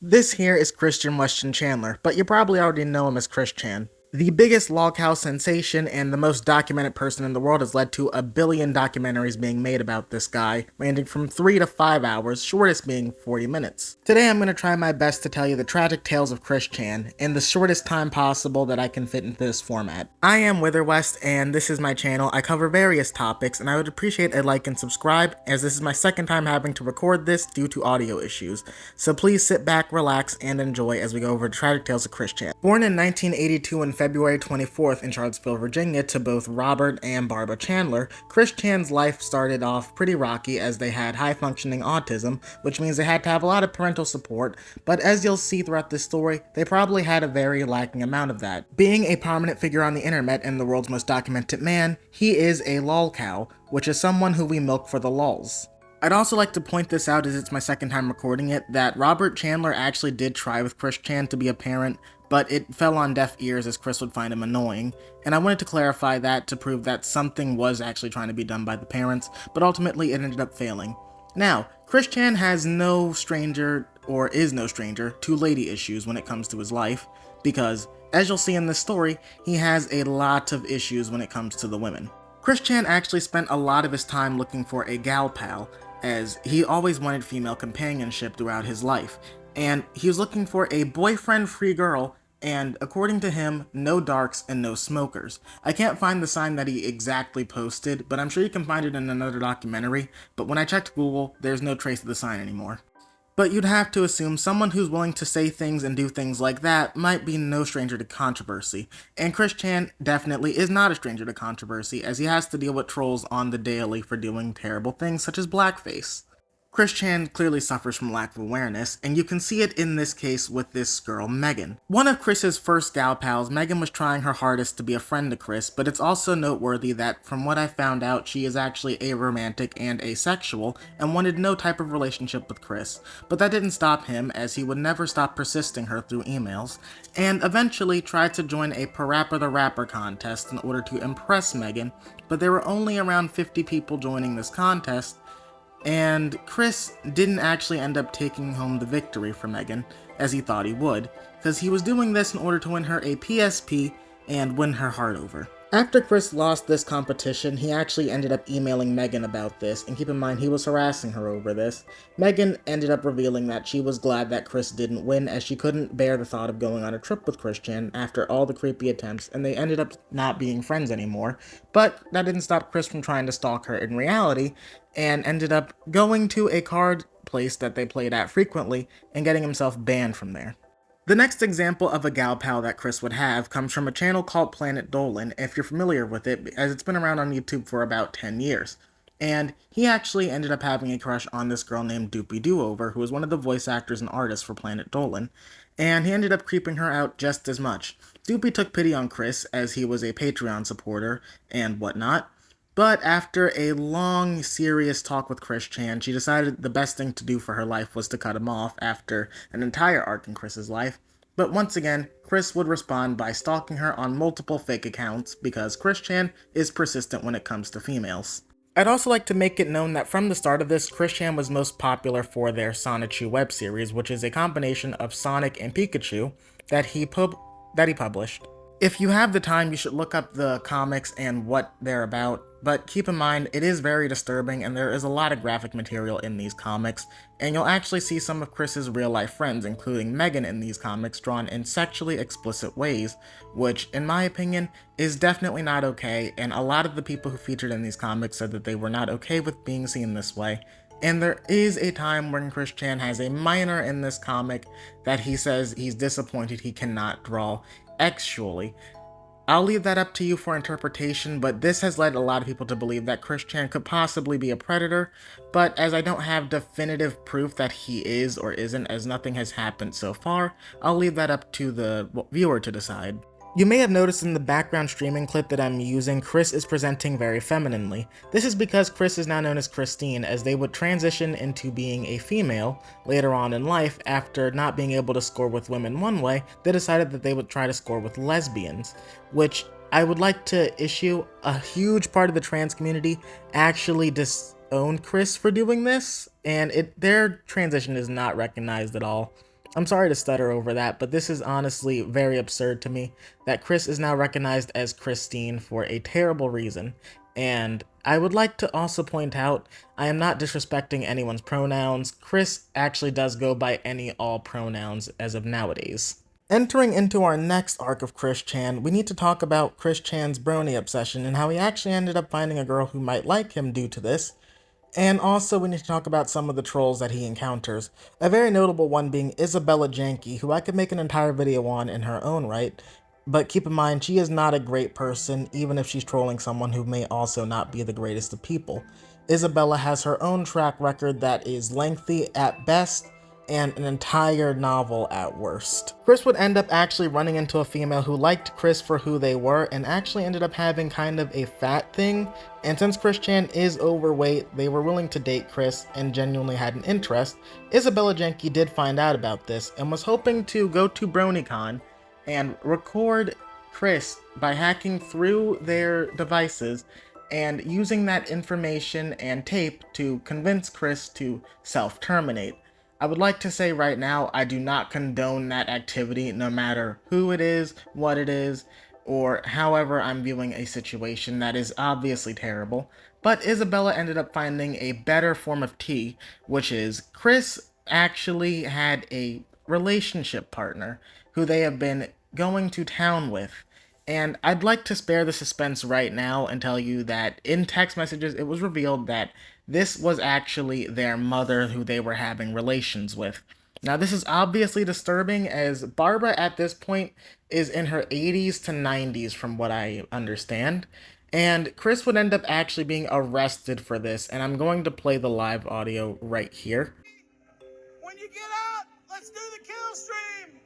This here is Christian Weston Chandler, but you probably already know him as Chris Chan. The biggest lolcow sensation and the most documented person in the world has led to a billion documentaries being made about this guy, ranging from 3 to 5 hours, shortest being 40 minutes. Today I'm going to try my best to tell you the tragic tales of Chris Chan in the shortest time possible that I can fit into this format. I am Witherwest and this is my channel. I cover various topics and I would appreciate a like and subscribe, as this is my second time having to record this due to audio issues. So please sit back, relax, and enjoy as we go over the tragic tales of Chris Chan. Born in 1982 and February 24th in Charlottesville, Virginia, to both Robert and Barbara Chandler, Chris Chan's life started off pretty rocky as they had high-functioning autism, which means they had to have a lot of parental support, but as you'll see throughout this story, they probably had a very lacking amount of that. Being a prominent figure on the internet and the world's most documented man, he is a lolcow, which is someone who we milk for the lulz. I'd also like to point this out, as it's my second time recording it, that Robert Chandler actually did try with Chris Chan to be a parent, but it fell on deaf ears as Chris would find him annoying, and I wanted to clarify that to prove that something was actually trying to be done by the parents, but ultimately it ended up failing. Now, Chris Chan has no stranger, or is no stranger, to lady issues when it comes to his life, because, as you'll see in this story, he has a lot of issues when it comes to the women. Chris Chan actually spent a lot of his time looking for a gal pal, as he always wanted female companionship throughout his life, and he was looking for a boyfriend-free girl, and according to him, no darks and no smokers. I can't find the sign that he exactly posted, but I'm sure you can find it in another documentary, but when I checked Google, there's no trace of the sign anymore. But you'd have to assume someone who's willing to say things and do things like that might be no stranger to controversy, and Chris Chan definitely is not a stranger to controversy, as he has to deal with trolls on the daily for doing terrible things such as blackface. Chris Chan clearly suffers from lack of awareness, and you can see it in this case with this girl, Megan. One of Chris's first gal pals, Megan was trying her hardest to be a friend to Chris, but it's also noteworthy that from what I found out, she is actually aromantic and asexual, and wanted no type of relationship with Chris. But that didn't stop him, as he would never stop persisting her through emails, and eventually tried to join a Parappa the Rapper contest in order to impress Megan, but there were only around 50 people joining this contest, and Chris didn't actually end up taking home the victory for Megan, as he thought he would, because he was doing this in order to win her a PSP and win her heart over. After Chris lost this competition, he actually ended up emailing Megan about this, and keep in mind he was harassing her over this. Megan ended up revealing that she was glad that Chris didn't win, as she couldn't bear the thought of going on a trip with Chris Chan after all the creepy attempts, and they ended up not being friends anymore. But that didn't stop Chris from trying to stalk her in reality, and ended up going to a card place that they played at frequently and getting himself banned from there. The next example of a gal pal that Chris would have comes from a channel called Planet Dolan, if you're familiar with it, as it's been around on YouTube for about 10 years. And he actually ended up having a crush on this girl named Doopy Doover, who was one of the voice actors and artists for Planet Dolan, and he ended up creeping her out just as much. Doopy took pity on Chris, as he was a Patreon supporter and whatnot, but after a long, serious talk with Chris Chan, she decided the best thing to do for her life was to cut him off after an entire arc in Chris's life. But once again, Chris would respond by stalking her on multiple fake accounts, because Chris Chan is persistent when it comes to females. I'd also like to make it known that from the start of this, Chris Chan was most popular for their Sonichu web series, which is a combination of Sonic and Pikachu that he published. If you have the time, you should look up the comics and what they're about, but keep in mind, it is very disturbing and there is a lot of graphic material in these comics, and you'll actually see some of Chris's real-life friends, including Megan, in these comics drawn in sexually explicit ways, which, in my opinion, is definitely not okay, and a lot of the people who featured in these comics said that they were not okay with being seen this way. And there is a time when Chris Chan has a minor in this comic that he says he's disappointed he cannot draw actually. I'll leave that up to you for interpretation, but this has led a lot of people to believe that Chris Chan could possibly be a predator, but as I don't have definitive proof that he is or isn't, as nothing has happened so far, I'll leave that up to the viewer to decide. You may have noticed in the background streaming clip that I'm using, Chris is presenting very femininely. This is because Chris is now known as Christine, as they would transition into being a female later on in life. After not being able to score with women one way, they decided that they would try to score with lesbians, which I would like to issue a huge part of the trans community actually disowned Chris for doing this, and their transition is not recognized at all. I'm sorry to stutter over that, but this is honestly very absurd to me that Chris is now recognized as Christine for a terrible reason. And I would like to also point out, I am not disrespecting anyone's pronouns. Chris actually does go by any all pronouns as of nowadays. Entering into our next arc of Chris Chan, we need to talk about Chris Chan's brony obsession and how he actually ended up finding a girl who might like him due to this. And also, we need to talk about some of the trolls that he encounters. A very notable one being Isabella Janke, who I could make an entire video on in her own right. But keep in mind, she is not a great person, even if she's trolling someone who may also not be the greatest of people. Isabella has her own track record that is lengthy at best, and an entire novel at worst. Chris would end up actually running into a female who liked Chris for who they were and actually ended up having kind of a fat thing, and since Chris Chan is overweight, they were willing to date Chris and genuinely had an interest. Isabella Janke did find out about this and was hoping to go to BronyCon and record Chris by hacking through their devices and using that information and tape to convince Chris to self-terminate. I would like to say right now, I do not condone that activity, no matter who it is, what it is, or however I'm viewing a situation that is obviously terrible. But Isabella ended up finding a better form of tea, which is Chris actually had a relationship partner who they have been going to town with. And I'd like to spare the suspense right now and tell you that in text messages, it was revealed that this was actually their mother who they were having relations with. Now, this is obviously disturbing as Barbara at this point is in her 80s to 90s, from what I understand. And Chris would end up actually being arrested for this, and I'm going to play the live audio right here. When you get out, let's do the kill stream.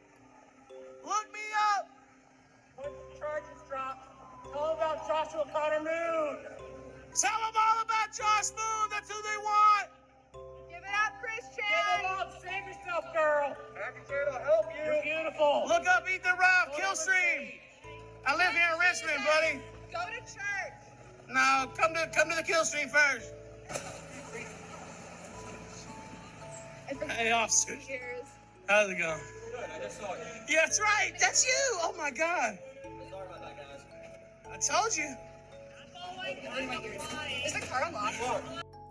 Look me up. When the charges drop, tell them about Joshua Connor Moon. Tell them all about Josh Moon. That's who they want. Give it up, Chris Chan. Give them up. Save yourself, girl. I can try to help you. You're beautiful. Look up Ethan Robb, kill stream. I live here in Richmond, buddy. Go to church. No, come to the kill stream first. Hey, officer. Cheers. How's it going? Good, I just saw you. Yeah, that's right. That's you. Oh, my God. Sorry about that, guys. I told you. Is the car unlocked?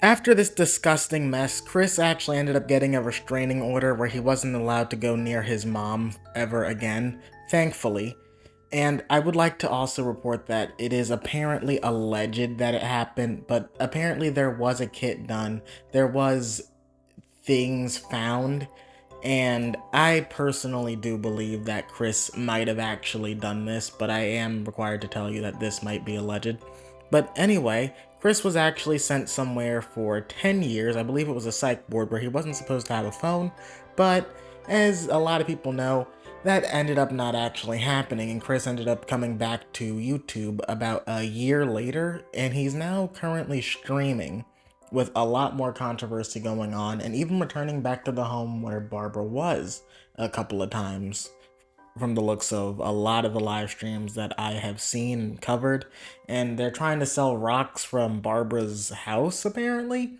After this disgusting mess, Chris actually ended up getting a restraining order where he wasn't allowed to go near his mom ever again, thankfully. And I would like to also report that it is apparently alleged that it happened, but apparently there was a kit done. There was things found, and I personally do believe that Chris might have actually done this, but I am required to tell you that this might be alleged. But anyway, Chris was actually sent somewhere for 10 years. I believe it was a psych ward where he wasn't supposed to have a phone, but as a lot of people know, that ended up not actually happening, and Chris ended up coming back to YouTube about a year later, and he's now currently streaming with a lot more controversy going on, and even returning back to the home where Barbara was a couple of times, from the looks of a lot of the live streams that I have seen and covered. And they're trying to sell rocks from Barbara's house, apparently.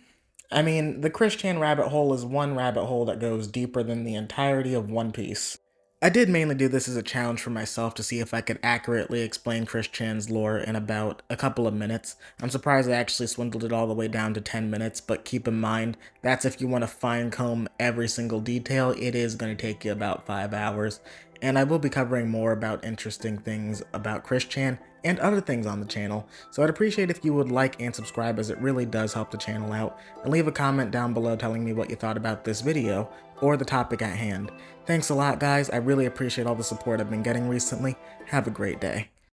I mean, the Chris Chan rabbit hole is one rabbit hole that goes deeper than the entirety of One Piece. I did mainly do this as a challenge for myself to see if I could accurately explain Chris Chan's lore in about a couple of minutes. I'm surprised I actually swindled it all the way down to 10 minutes, but keep in mind, that's if you want to fine comb every single detail. It is going to take you about 5 hours, and I will be covering more about interesting things about Chris Chan and other things on the channel, so I'd appreciate if you would like and subscribe, as it really does help the channel out, and leave a comment down below telling me what you thought about this video or the topic at hand. Thanks a lot, guys. I really appreciate all the support I've been getting recently. Have a great day.